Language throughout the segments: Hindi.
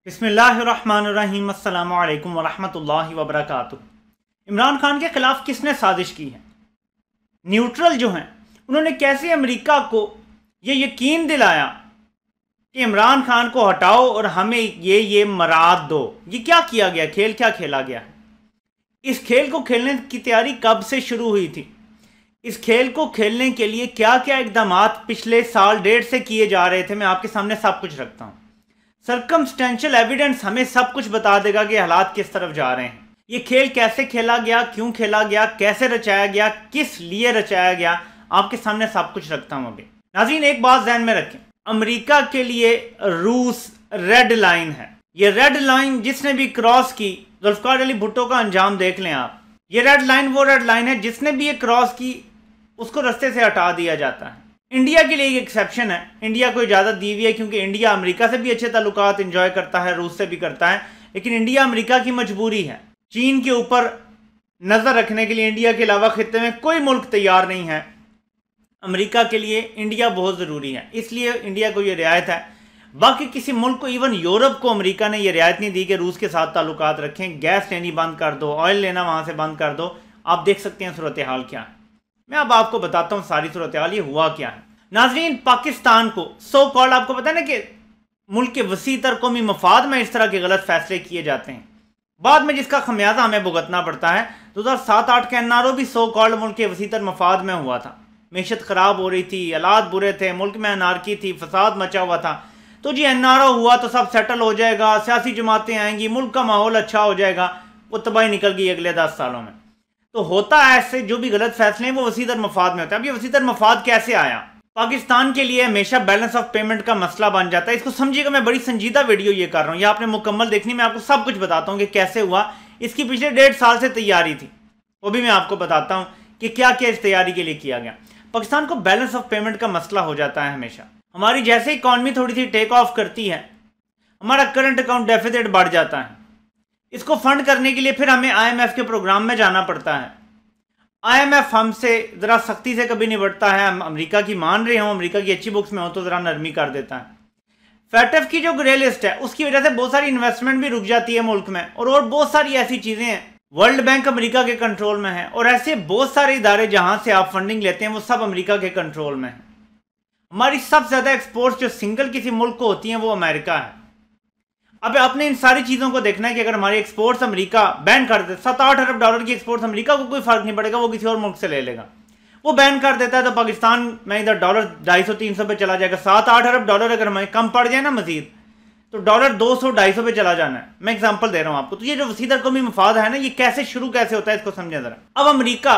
बिस्मिल्लाहिर्रहमानिर्रहीम अस्सलामु अलैकुम वरहमतुल्लाहि वबरकातुहू। इमरान खान के खिलाफ किसने साजिश की है? न्यूट्रल जो हैं उन्होंने कैसे अमेरिका को ये यकीन दिलाया कि इमरान खान को हटाओ और हमें ये मराद दो। ये क्या किया गया, खेल क्या खेला गया? इस खेल को खेलने की तैयारी कब से शुरू हुई थी? इस खेल को खेलने के लिए क्या क्या इकदाम पिछले साल डेढ़ से किए जा रहे थे, मैं आपके सामने सब कुछ रखता हूँ। सर्कमस्टेंशियल एविडेंस हमें सब कुछ बता देगा कि हालात किस तरफ जा रहे हैं। ये खेल कैसे खेला गया, क्यों खेला गया, कैसे रचाया गया, किस लिए रचाया गया, आपके सामने सब कुछ रखता हूं। अभी नाज़रीन एक बात ध्यान में रखें, अमेरिका के लिए रूस रेड लाइन है। ये रेड लाइन जिसने भी क्रॉस की, जुल्फकार अली भुट्टो का अंजाम देख लें आप। ये रेड लाइन वो रेड लाइन है जिसने भी ये क्रॉस की उसको रास्ते से हटा दिया जाता है। इंडिया के लिए एक एक्सेप्शन है, इंडिया को इजाज़त दी हुई है क्योंकि इंडिया अमेरिका से भी अच्छे ताल्लुकात एंजॉय करता है, रूस से भी करता है, लेकिन इंडिया अमेरिका की मजबूरी है। चीन के ऊपर नज़र रखने के लिए इंडिया के अलावा खित्ते में कोई मुल्क तैयार नहीं है। अमेरिका के लिए इंडिया बहुत ज़रूरी है, इसलिए इंडिया को ये रियायत है। बाकी किसी मुल्क को, इवन यूरोप को अमेरिका ने यह रियायत नहीं दी कि रूस के साथ ताल्लुकात रखें, गैस लेनी बंद कर दो, ऑयल लेना वहाँ से बंद कर दो। आप देख सकते हैं सूरत हाल क्या है। मैं अब आपको बताता हूँ सारी सूरत हाल ये हुआ क्या है। नाजरीन पाकिस्तान को सो कॉल्ड, आपको पता है ना कि मुल्क के वसी तर कौमी मफाद में इस तरह के गलत फैसले किए जाते हैं, बाद में जिसका खमियाजा हमें भुगतना पड़ता है। 2007-8 का एनआरओ भी सो कॉल्ड मुल्क के वसी तर मफाद में हुआ था। मीशत ख़राब हो रही थी, हालात बुरे थे, मुल्क में अनारकी थी, फसाद मचा हुआ था। तो जी एनआरओ हुआ तो सब सेटल हो जाएगा, सियासी जमातें आएंगी, मुल्क का माहौल अच्छा हो जाएगा। वो तबाही निकल गई अगले 10 सालों में। तो होता है ऐसे, जो भी गलत फैसले हैं वो वसी तर मफाद में होता है। अब ये वसी तर मफाद कैसे आया? पाकिस्तान के लिए हमेशा बैलेंस ऑफ पेमेंट का मसला बन जाता है। इसको समझिएगा, मैं बड़ी संजीदा वीडियो ये कर रहा हूँ, ये आपने मुकम्मल देखनी, मैं आपको सब कुछ बताता हूँ कि कैसे हुआ। इसकी पिछले 1.5 साल से तैयारी थी, वो भी मैं आपको बताता हूँ कि क्या क्या इस तैयारी के लिए किया गया। पाकिस्तान को बैलेंस ऑफ पेमेंट का मसला हो जाता है हमेशा। हमारी जैसे इकॉनमी थोड़ी सी टेक ऑफ करती है, हमारा करंट अकाउंट डेफिसिट बढ़ जाता है। इसको फंड करने के लिए फिर हमें IMF के प्रोग्राम में जाना पड़ता है। IMF हमसे ज़रा सख्ती से कभी निपटता है, हम अमेरिका की मान रहे हों, अमेरिका की अच्छी बुक्स में हो तो ज़रा नरमी कर देता है। FATF की जो ग्रे लिस्ट है उसकी वजह से बहुत सारी इन्वेस्टमेंट भी रुक जाती है मुल्क में, और बहुत सारी ऐसी चीज़ें हैं। वर्ल्ड बैंक अमेरिका के कंट्रोल में है, और ऐसे बहुत सारे इदारे जहाँ से आप फंडिंग लेते हैं वो सब अमेरिका के कंट्रोल में है। हमारी सबसे ज़्यादा एक्सपोर्ट्स जो सिंगल किसी मुल्क को होती हैं वो अमेरिका है। अब आपने इन सारी चीज़ों को देखना है कि अगर हमारी एक्सपोर्ट्स अमेरिका बैन कर दे, 7-8 अरब डॉलर की एक्सपोर्ट्स अमेरिका को कोई फ़र्क नहीं पड़ेगा, वो किसी और मुल्क से ले लेगा। वो बैन कर देता है तो पाकिस्तान में इधर डॉलर 250-300 पे चला जाएगा। 7-8 अरब डॉलर अगर हमें कम पड़ जाए ना मजीद, तो डॉलर 200-250 पे चला जाना है। मैं एग्जाम्पल दे रहा हूँ आपको। तो ये जो वसी तर कौमी मफाद है ना, ये कैसे शुरू कैसे होता है इसको समझें ज़रा। अब अमेरिका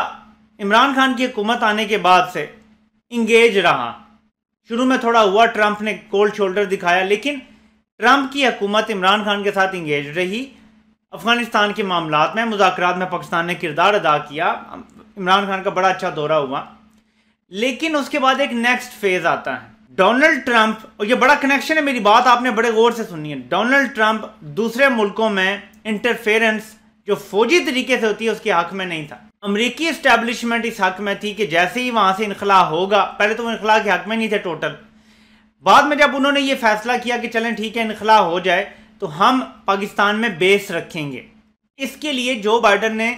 इमरान खान की हुकूमत आने के बाद से इंगेज रहा। शुरू में थोड़ा हुआ, ट्रंप ने कोल्ड शोल्डर दिखाया, लेकिन ट्रंप की हुकूमत इमरान खान के साथ इंगेज रही। अफगानिस्तान के मामलात में, मुज़ाकरात में पाकिस्तान ने किरदार अदा किया। इमरान खान का बड़ा अच्छा दौरा हुआ। लेकिन उसके बाद एक नेक्स्ट फेज आता है। डोनाल्ड ट्रंप, और ये बड़ा कनेक्शन है, मेरी बात आपने बड़े गौर से सुननी है। डोनाल्ड ट्रंप दूसरे मुल्कों में इंटरफेरेंस जो फौजी तरीके से होती है उसके हक में नहीं था। अमरीकी इस्टेब्लिशमेंट इस हक में थी कि जैसे ही वहाँ से इनखला होगा, पहले तो वो इनखला के हक में नहीं थे टोटल, बाद में जब उन्होंने ये फैसला किया कि चलें ठीक है इनखला हो जाए तो हम पाकिस्तान में बेस रखेंगे। इसके लिए जो बाइडन ने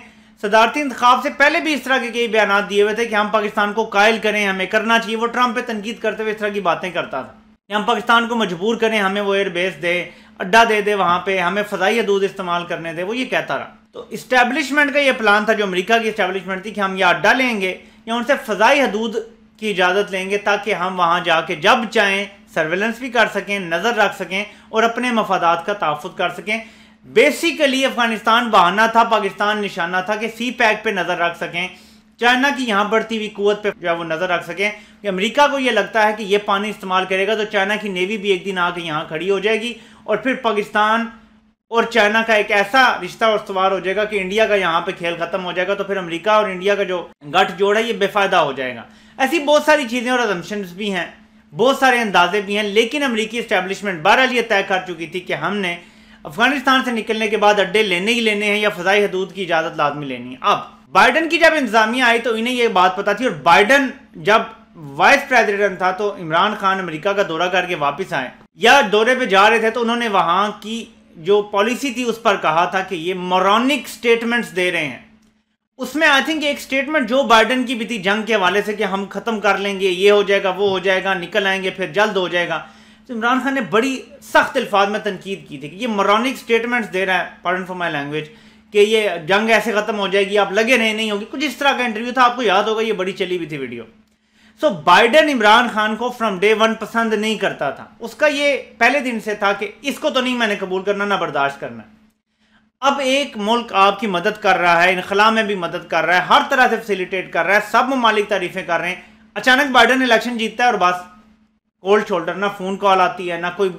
सदारती इंतखाब से पहले भी इस तरह के कई बयान दिए हुए थे कि हम पाकिस्तान को कायल करें, हमें करना चाहिए। वो ट्रंप पे तनकीद करते हुए इस तरह की बातें करता था कि हम पाकिस्तान को मजबूर करें, हमें वो एयर बेस दे, अड्डा दे दे वहाँ पे, हमें फ़ज़ाई हदूद इस्तेमाल करने दे, वो ये कहता रहा। तो इस्टेब्लिशमेंट का ये प्लान था, जो अमेरिका की इस्टेब्लिशमेंट थी, कि हम या अड्डा लेंगे या उनसे फ़ज़ाई हदूद की इजाज़त लेंगे ताकि हम वहाँ जाके जब चाहें सर्वेलेंस भी कर सकें, नज़र रख सकें और अपने मफादात का तहफ़्फ़ुज़ कर सकें। बेसिकली अफगानिस्तान बहाना था, पाकिस्तान निशाना था कि CPEC पे नज़र रख सकें, चाइना की यहाँ बढ़ती हुई कुव्वत पे जो वो नज़र रख सकें। कि अमेरिका को ये लगता है कि ये पानी इस्तेमाल करेगा तो चाइना की नेवी भी एक दिन आके यहाँ खड़ी हो जाएगी, और फिर पाकिस्तान और चाइना का एक ऐसा रिश्ता उस्तवार हो जाएगा कि इंडिया का यहाँ पे खेल ख़त्म हो जाएगा। तो फिर अमेरिका और इंडिया का जो गठजोड़ है ये बेफ़ायदा हो जाएगा। ऐसी बहुत सारी चीज़ें और अजम्पशंस भी हैं, बहुत सारे अंदाजे भी हैं। लेकिन अमेरिकी इस्टेब्लिशमेंट बहरहाल ये तय कर चुकी थी कि हमने अफगानिस्तान से निकलने के बाद अड्डे लेने ही लेने हैं या फ़ज़ाई हदूद की इजाज़त लाजमी लेनी है। अब बाइडन की जब इंतज़ामिया आई तो इन्हें ये बात पता थी, और बाइडन जब वाइस प्रेसिडेंट था तो इमरान खान अमेरिका का दौरा करके वापस आए या दौरे पे जा रहे थे तो उन्होंने वहाँ की जो पॉलिसी थी उस पर कहा था कि ये मोरॉनिक स्टेटमेंट्स दे रहे हैं। उसमें आई थिंक एक स्टेटमेंट जो बाइडन की भी थी जंग के हवाले से कि हम ख़त्म कर लेंगे, ये हो जाएगा, वो हो जाएगा, निकल आएंगे, फिर जल्द हो जाएगा। तो इमरान खान ने बड़ी सख्त अल्फाज में तनकीद की थी कि ये मोरॉनिक स्टेटमेंट्स दे रहा है, पार्डन फॉर माई लैंग्वेज, कि ये जंग ऐसे ख़त्म हो जाएगी, आप लगे रहे, नहीं होगी, कुछ इस तरह का इंटरव्यू था। आपको याद होगा, ये बड़ी चली हुई थी वीडियो। सो बाइडन इमरान खान को फ्रॉम डे वन पसंद नहीं करता था। उसका ये पहले दिन से था कि इसको तो नहीं मैंने कबूल करना, ना बर्दाश्त करना। अब एक मुल्क आपकी मदद कर रहा है, इनखला में भी मदद कर रहा है, हर तरह से फैसिलिटेट कर रहा है, सब ममालिक तारीफें कर रहे हैं। अचानक बाइडन इलेक्शन जीतता है और बस कोल्ड शोल्डर, ना फोन कॉल आती है, ना कोई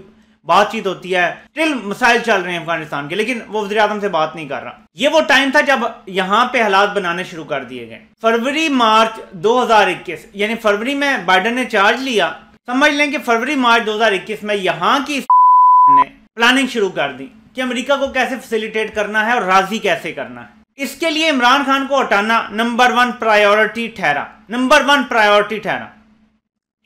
बातचीत होती है। स्टिल मसाइल चल रहे हैं अफगानिस्तान के, लेकिन वो वज़ीर आज़म से बात नहीं कर रहा। ये वो टाइम था जब यहां पे हालात बनाने शुरू कर दिए गए। फरवरी मार्च 2021, यानी फरवरी में बाइडन ने चार्ज लिया। समझ लें कि फरवरी मार्च 2021 में यहां की ने प्लानिंग शुरू कर दी कि अमेरिका को कैसे फैसिलिटेट करना है और राजी कैसे करना है। इसके लिए इमरान खान को हटाना नंबर 1 प्रायोरिटी ठहरा, नंबर 1 प्रायोरिटी ठहरा।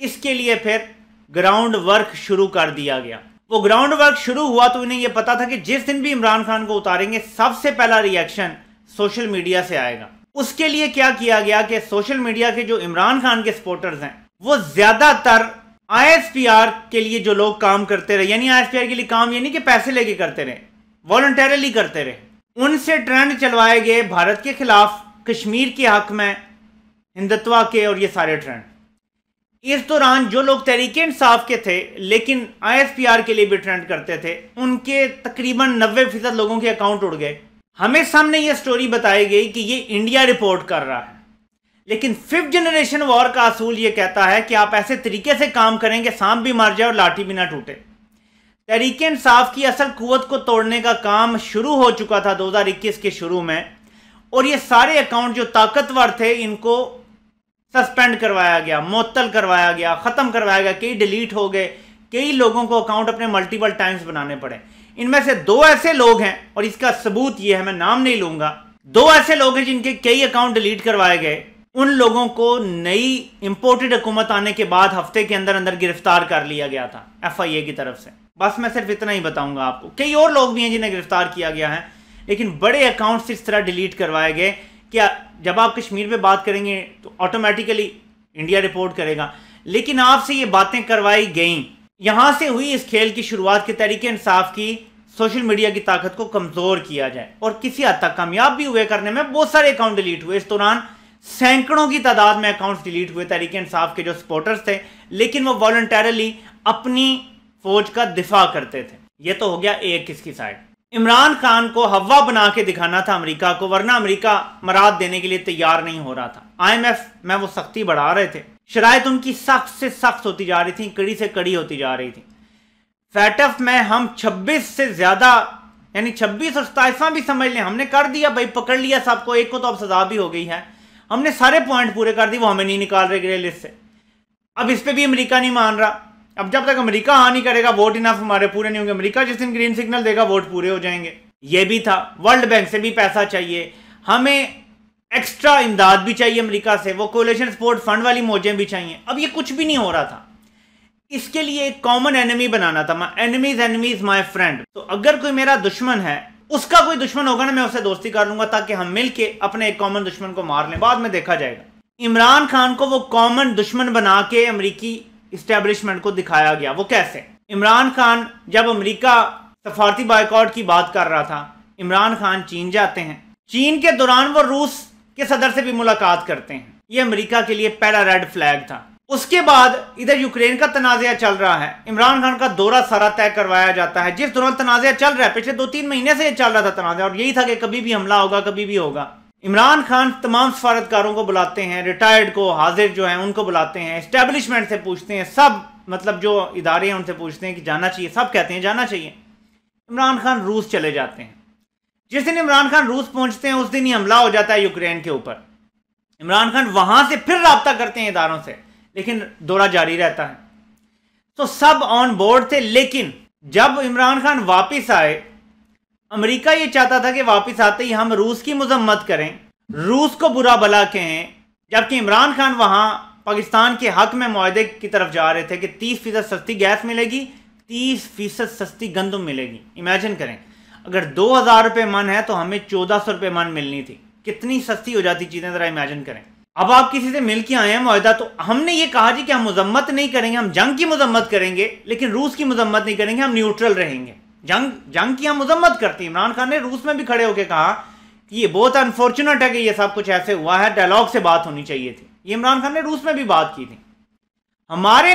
इसके लिए फिर ग्राउंड वर्क शुरू कर दिया गया। वो ग्राउंड वर्क शुरू हुआ तो इन्हें यह पता था कि जिस दिन भी इमरान खान को उतारेंगे, सबसे पहला रिएक्शन सोशल मीडिया से आएगा। उसके लिए क्या किया गया कि सोशल मीडिया के जो इमरान खान के सपोर्टर्स हैं, वो ज्यादातर ISPR के लिए जो लोग काम करते रहे, यानी ISPR के लिए काम ये नहीं कि पैसे लेके करते रहे, वॉलंटरली करते रहे, उनसे ट्रेंड चलवाए गए भारत के खिलाफ, कश्मीर के हक में, हिंदुत्व के और ये सारे ट्रेंड। इस दौरान जो लोग तहरीक इंसाफ के थे लेकिन ISPR के लिए भी ट्रेंड करते थे, उनके तकरीबन 90% लोगों के अकाउंट उड़ गए। हमें सामने ये स्टोरी बताई गई कि ये इंडिया रिपोर्ट कर रहा है, लेकिन 5th जनरेशन वॉर का असूल ये कहता है कि आप ऐसे तरीके से काम करेंगे सांप भी मर जाए और लाठी भी ना टूटे। तहरीक इंसाफ की असल कुव्वत को तोड़ने का काम शुरू हो चुका था 2021 के शुरू में, और ये सारे अकाउंट जो ताकतवर थे इनको सस्पेंड करवाया गया, मुअत्तल करवाया गया, ख़त्म करवाया गया, कई डिलीट हो गए, कई लोगों को अकाउंट अपने मल्टीपल टाइम्स बनाने पड़े। इनमें से 2 ऐसे लोग हैं, और इसका सबूत ये है, मैं नाम नहीं लूंगा, 2 ऐसे लोग हैं जिनके कई अकाउंट डिलीट करवाए गए। उन लोगों को नई इंपोर्टेड हुकूमत आने के बाद हफ्ते के अंदर अंदर गिरफ्तार कर लिया गया था FIA की तरफ से। बस मैं सिर्फ इतना ही बताऊंगा आपको। कई और लोग भी हैं जिन्हें गिरफ्तार किया गया है, लेकिन बड़े अकाउंट्स इस तरह डिलीट करवाए गए कि जब आप कश्मीर पे बात करेंगे तो ऑटोमेटिकली इंडिया रिपोर्ट करेगा, लेकिन आपसे ये बातें करवाई गई। यहां से हुई इस खेल की शुरुआत के तहरीक इंसाफ की सोशल मीडिया की ताकत को कमजोर किया जाए, और किसी हद तक कामयाब भी हुए करने में। बहुत सारे अकाउंट डिलीट हुए इस दौरान, सैकड़ों की तादाद में अकाउंट्स डिलीट हुए तहरीक इंसाफ के जो सपोर्टर्स थे, लेकिन वो वॉलंटरली अपनी फौज का दिफा करते थे। ये तो हो गया एक किसकी साइड। इमरान खान को हवा बना के दिखाना था अमेरिका को, वरना अमेरिका मराद देने के लिए तैयार नहीं हो रहा था। IMF में वो सख्ती बढ़ा रहे थे, शराइत उनकी सख्त से सख्त होती जा रही थी, कड़ी से कड़ी होती जा रही थी। FATF में हम 26 से ज्यादा, यानी 26 और 27वां भी समझ लें, हमने कर दिया भाई, पकड़ लिया सबको, एक को तो अब सजा भी हो गई है, हमने सारे पॉइंट पूरे कर दिए, वो हमें नहीं निकाल रहे ग्रे लिस्ट से। अब इस पे भी अमेरिका नहीं मान रहा। अब जब तक अमेरिका हाँ नहीं करेगा, वोट इनफ हमारे पूरे नहीं होंगे। अमेरिका जिस दिन ग्रीन सिग्नल देगा, वोट पूरे हो जाएंगे। ये भी था। वर्ल्ड बैंक से भी पैसा चाहिए, हमें एक्स्ट्रा इमदाद भी चाहिए अमेरिका से, वो कोलिशन सपोर्ट फंड वाली मौजें भी चाहिए। अब ये कुछ भी नहीं हो रहा था। इसके लिए एक कॉमन एनिमी बनाना था। My enemy's enemy is my friend. तो अगर कोई मेरा दुश्मन है, उसका कोई दुश्मन होगा ना, मैं उससे दोस्ती कर लूंगा, ताकि हम मिलके अपने एक कॉमन दुश्मन को मार लें। बाद में देखा जाएगा। इमरान खान को वो कॉमन दुश्मन बना के अमेरिकी इस्टेब्लिशमेंट को दिखाया गया। वो कैसे? इमरान खान जब अमेरिका सफारती बायकॉट की बात कर रहा था, इमरान खान चीन जाते हैं। चीन के दौरान वो रूस के सदर से भी मुलाकात करते हैं। ये अमेरिका के लिए पहला रेड फ्लैग था। उसके बाद इधर यूक्रेन का तनाज़ा चल रहा है, इमरान खान का दौरा सारा तय करवाया जाता है। जिस दौरान तनाज़ा चल रहा है, पिछले 2-3 महीने से ये चल रहा था तनाज़ा, और यही था कि कभी भी हमला होगा, कभी भी होगा। इमरान खान तमाम सफारतकारों को बुलाते हैं, रिटायर्ड को, हाजिर जो हैं उनको बुलाते हैं, एस्टेब्लिशमेंट से पूछते हैं, सब मतलब जो इदारे हैं उनसे पूछते हैं कि जाना चाहिए। सब कहते हैं जाना चाहिए। इमरान खान रूस चले जाते हैं। जिस दिन इमरान खान रूस पहुंचते हैं, उस दिन ही हमला हो जाता है यूक्रेन के ऊपर। इमरान खान वहां से फिर राब्ता करते हैं इदारों से, लेकिन दौरा जारी रहता है। तो सब ऑन बोर्ड थे। लेकिन जब इमरान खान वापस आए, अमेरिका ये चाहता था कि वापस आते ही हम रूस की मजम्मत करें, रूस को बुरा भला कहें, जबकि इमरान खान वहां पाकिस्तान के हक में मुआहदे की तरफ जा रहे थे कि 30% सस्ती गैस मिलेगी, 30% सस्ती गंदम मिलेगी। इमेजिन करें, अगर 2000 रुपये मन है तो हमें 1400 रुपये मन मिलनी थी। कितनी सस्ती हो जाती चीज़ें, ज़रा इमेजिन करें। अब आप किसी से मिल के आए हैं मुआहदा, तो हमने ये कहा जी कि हम मजम्मत नहीं करेंगे, हम जंग की मजम्मत करेंगे, लेकिन रूस की मजम्मत नहीं करेंगे, हम न्यूट्रल रहेंगे। जंग की हम मजम्मत करते हैं। इमरान खान ने रूस में भी खड़े होकर कहा कि ये बहुत अनफॉर्चुनेट है कि ये सब कुछ ऐसे हुआ है, डायलॉग से बात होनी चाहिए थी। ये इमरान खान ने रूस में भी बात की थी। हमारे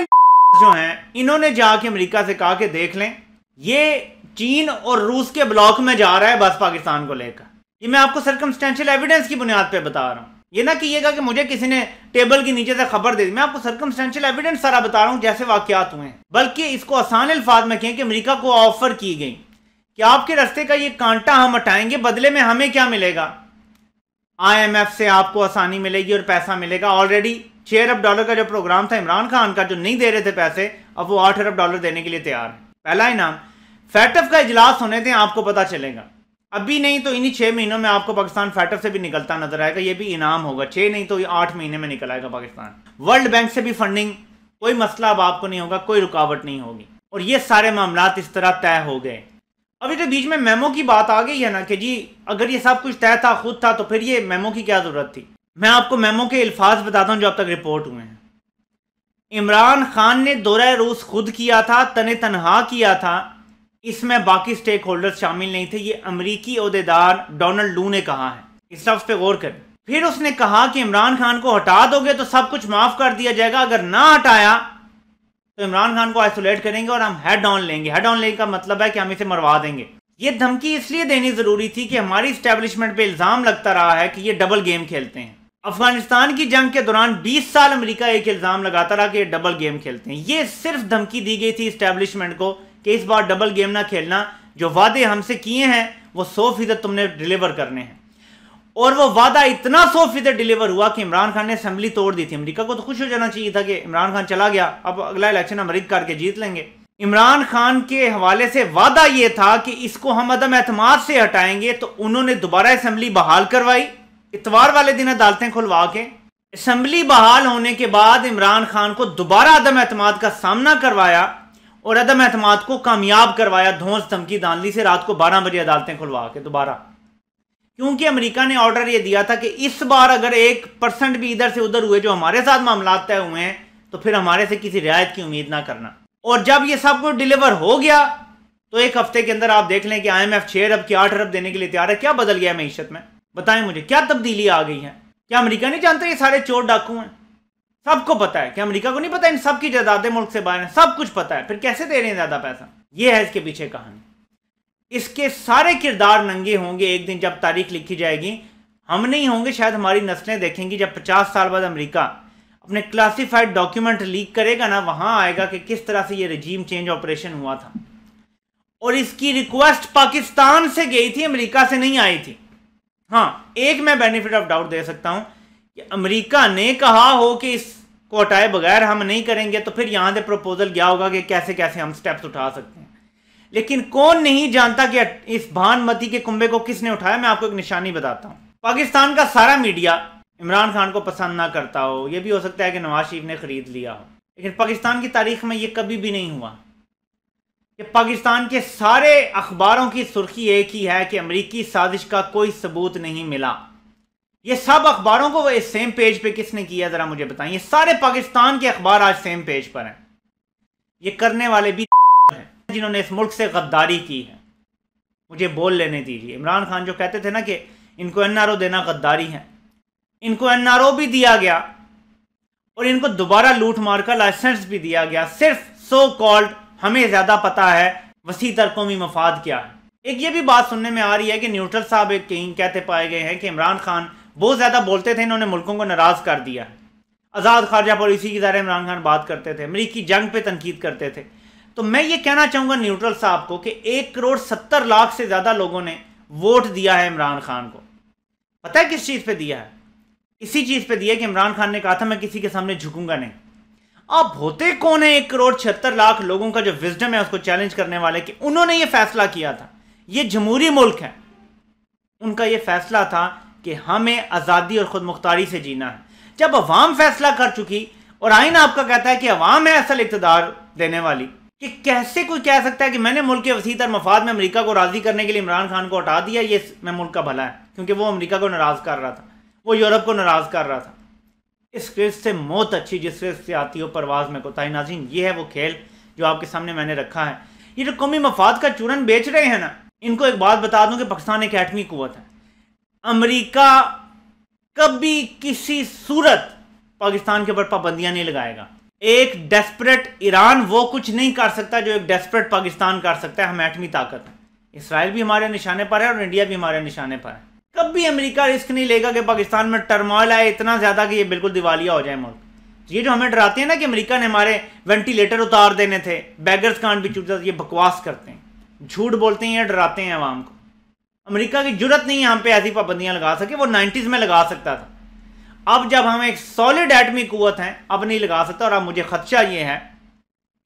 जो हैं, इन्होंने जाके अमेरिका से कहा कि देख लें, ये चीन और रूस के ब्लॉक में जा रहा है बस पाकिस्तान को लेकर। ये मैं आपको सर्कमस्टेंशियल एविडेंस की बुनियाद पे बता रहा हूँ। ये ना कहिएगा कि मुझे किसी ने टेबल के नीचे से खबर दे दी। मैं आपको सर्कमस्टेंशियल एविडेंस सारा बता रहा हूँ जैसे वाकयात हुए हैं। बल्कि इसको आसान अल्फाज में कहें कि अमेरिका को ऑफर की गई कि आपके रास्ते का ये कांटा हम हटाएंगे, बदले में हमें क्या मिलेगा? IMF से आपको आसानी मिलेगी और पैसा मिलेगा। ऑलरेडी $6 अरब का जो प्रोग्राम था इमरान खान का, जो नहीं दे रहे थे पैसे, अब वो $8 अरब देने के लिए तैयार है। पहला इनाम, फैटफ का इजलास होने थे, आपको पता चलेगा। अभी नहीं तो इन्हीं 6 महीनों में आपको पाकिस्तान फैटफ से भी निकलता नजर आएगा। ये भी इनाम होगा, 6 नहीं तो 8 महीने में निकल आएगा पाकिस्तान। वर्ल्ड बैंक से भी फंडिंग, कोई मसला अब आपको नहीं होगा, कोई रुकावट नहीं होगी। और ये सारे मामलात इस तरह तय हो गए। अभी तो बीच में मेमो की बात आ गई है ना कि जी अगर ये सब कुछ तय था, खुद था, तो फिर ये मेमो की क्या जरूरत थी? मैं आपको मेमो के अल्फाज बताता हूं जो अब तक रिपोर्ट हुए हैं। इमरान खान ने दौरा रूस खुद किया था, तने तनहा किया था, इसमें बाकी स्टेक होल्डर्स शामिल नहीं थे। ये अमरीकी ओहदेदार डोनाल्ड लू ने कहा है। इस लफ्ज़ पे गौर करें। फिर उसने कहा कि इमरान खान को हटा दोगे तो सब कुछ माफ कर दिया जाएगा, अगर ना हटाया तो इमरान खान को आइसोलेट करेंगे और हम हेड ऑन लेंगे। हेड ऑन लेने का मतलब है कि हम इसे मरवा देंगे। ये धमकी इसलिए देनी जरूरी थी कि हमारी इस्टेब्लिशमेंट पे इल्जाम लगता रहा है कि ये डबल गेम खेलते हैं। अफगानिस्तान की जंग के दौरान 20 साल अमेरिका एक इल्जाम लगाता रहा कि ये डबल गेम खेलते हैं। ये सिर्फ धमकी दी गई थी इस्टेब्लिशमेंट को कि इस बार डबल गेम ना खेलना, जो वादे हमसे किए हैं वो 100% तुमने डिलीवर करने हैं। और वो वादा इतना 100% डिलीवर हुआ कि इमरान खान ने असेंबली तोड़ दी थी। अमेरिका को तो खुश हो जाना चाहिए था कि इमरान खान चला गया, अब अगला इलेक्शन अमेरिका करके जीत लेंगे। इमरान खान के हवाले से वादा ये था कि इसको हम अदम एतमाद से हटाएंगे, तो उन्होंने दोबारा असेंबली बहाल करवाई। इतवार वाले दिन अदालतें खुलवा के असेंबली बहाल होने के बाद इमरान खान को दोबारा अदम एतमाद का सामना करवाया और अदम एतमाद को कामयाब करवाया। धौंस धमकी धांधली से रात को 12 बजे अदालतें खुलवा के दोबारा, क्योंकि अमेरिका ने ऑर्डर ये दिया था कि इस बार अगर 1% भी इधर से उधर हुए जो हमारे साथ मामला तय हुए हैं, तो फिर हमारे से किसी रियायत की उम्मीद ना करना। और जब ये सब कुछ डिलीवर हो गया तो एक हफ्ते के अंदर आप देख लें कि IMF 6 अरब की 8 अरब देने के लिए तैयार है। क्या बदल गया मईशत में? बताएं मुझे, क्या तब्दीली आ गई है? क्या अमेरिका नहीं जानते ये सारे चोर डाकू हैं? सबको पता है। क्या अमेरिका को नहीं पता इन सब की जायदादें मुल्क से बाहर हैं? सब कुछ पता है, फिर कैसे दे रहे हैं ज्यादा पैसा? ये है इसके पीछे कहानी। इसके सारे किरदार नंगे होंगे एक दिन जब तारीख लिखी जाएगी। हम नहीं होंगे, शायद हमारी नस्लें देखेंगी। जब 50 साल बाद अमेरिका अपने क्लासिफाइड डॉक्यूमेंट लीक करेगा ना, वहां आएगा कि किस तरह से ये रजीम चेंज ऑपरेशन हुआ था। और इसकी रिक्वेस्ट पाकिस्तान से गई थी, अमेरिका से नहीं आई थी। हाँ, एक मैं बेनिफिट ऑफ डाउट दे सकता हूं कि अमेरिका ने कहा हो कि इसको हटाए बगैर हम नहीं करेंगे, तो फिर यहां से प्रपोजल गया होगा कि कैसे कैसे हम स्टेप्स उठा सकते हैं। लेकिन कौन नहीं जानता कि इस भानमती के कुंबे को किसने उठाया। मैं आपको एक निशानी बताता हूं। पाकिस्तान का सारा मीडिया इमरान खान को पसंद ना करता हो, यह भी हो सकता है कि नवाज शरीफ ने खरीद लिया हो, लेकिन पाकिस्तान की तारीख में यह कभी भी नहीं हुआ कि पाकिस्तान के सारे अखबारों की सुर्खी एक ही है कि अमेरिकी साजिश का कोई सबूत नहीं मिला। ये सब अखबारों को वो सेम पेज पे किसने किया, जरा मुझे बताएं। ये सारे पाकिस्तान के अखबार आज सेम पेज पर हैं। ये करने वाले भी हैं जिन्होंने इस मुल्क से गद्दारी की है। मुझे बोल लेने दीजिए। इमरान खान जो कहते थे ना कि इनको NRO देना गद्दारी है, इनको NRO भी दिया गया और इनको दोबारा लूट मार का लाइसेंस भी दिया गया। सिर्फ सो कॉल्ड हमें ज्यादा पता है वसी तर कौमी मफाद क्या है। एक ये भी बात सुनने में आ रही है कि न्यूट्रल साहब एक कहीं कहते पाए गए हैं कि इमरान खान बहुत ज्यादा बोलते थे, इन्होंने मुल्कों को नाराज कर दिया है। आज़ाद खारजा पॉलिसी की तरह इमरान खान बात करते थे, अमरीकी जंग पे तनकीद करते थे। तो मैं ये कहना चाहूंगा न्यूट्रल साहब को कि 1,70,00,000 से ज्यादा लोगों ने वोट दिया है इमरान खान को। पता है किस चीज पे दिया है? इसी चीज पे दिया कि इमरान खान ने कहा था मैं किसी के सामने झुकूंगा नहीं। आप होते कौन है 1,76,00,000 लोगों का जो विजडम है उसको चैलेंज करने वाले कि उन्होंने ये फैसला किया था। ये जमहूरी मुल्क है, उनका ये फैसला था कि हमें आज़ादी और खुद मुख्तारी से जीना है। जब अवाम फैसला कर चुकी और आइन आपका कहता है कि अवाम है असल इक़्तिदार देने वाली, कि कैसे कोई कह सकता है कि मैंने मुल्क के वसीतर मफाद में अमेरिका को राज़ी करने के लिए इमरान खान को हटा दिया, ये मैं मुल्क का भला है, क्योंकि वो अमेरिका को नाराज़ कर रहा था, वो यूरोप को नाराज़ कर रहा था। इस रिस्क से मौत अच्छी जिस रिस्क से आती हो परवाज में कोताही। नाज़रीन, ये है वो खेल जो आपके सामने मैंने रखा है। ये जो कौमी मफाद का चूरन बेच रहे हैं ना, इनको एक बात बता दूं कि पाकिस्तान एक एटमी कुव्वत है। अमेरिका कभी किसी सूरत पाकिस्तान के ऊपर पाबंदियां नहीं लगाएगा। एक डेस्परेट ईरान वो कुछ नहीं कर सकता जो एक डेस्परेट पाकिस्तान कर सकता है। हम एटमी ताकत है, इसराइल भी हमारे निशाने पर है और इंडिया भी हमारे निशाने पर है। कभी अमेरिका रिस्क नहीं लेगा कि पाकिस्तान में टर्मोइल आए इतना ज्यादा कि ये बिल्कुल दिवालिया हो जाए मुल्क। ये जो हमें डराते हैं ना कि अमेरिका ने हमारे वेंटिलेटर उतार देने थे, बेगर्स कांट बी चूज़र्स, ये बकवास करते हैं, झूठ बोलते हैं या डराते हैं अवाम को। अमेरिका की जरूरत नहीं है हम पे ऐसी पाबंदियां लगा सके, वो 90s में लगा सकता था। अब जब हम एक सॉलिड एटमी कुव्वत हैं, अब नहीं लगा सकता। और अब मुझे खदशा ये है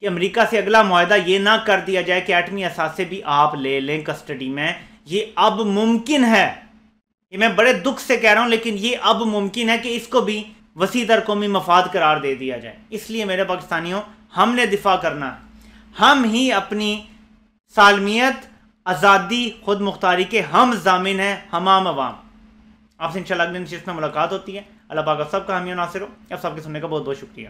कि अमेरिका से अगला मुआहदा ये ना कर दिया जाए कि एटमी असासे भी आप ले लें कस्टडी में। ये अब मुमकिन है, ये मैं बड़े दुख से कह रहा हूं, लेकिन ये अब मुमकिन है कि इसको भी वसीतर कौमी मफाद करार दे दिया जाए। इसलिए मेरे पाकिस्तानियों, हमने दिफा करना है। हम ही अपनी सालमियत, आज़ादी, खुद मुख्तारी के हम जामिन हैं, हमाम अवाम। आपसे इंशाअल्लाह अगले नशिस्त में मुलाकात होती है। अल्लाह पाक आप सबका हामी और नासिर हो। आप सबके सुनने का बहुत बहुत शुक्रिया।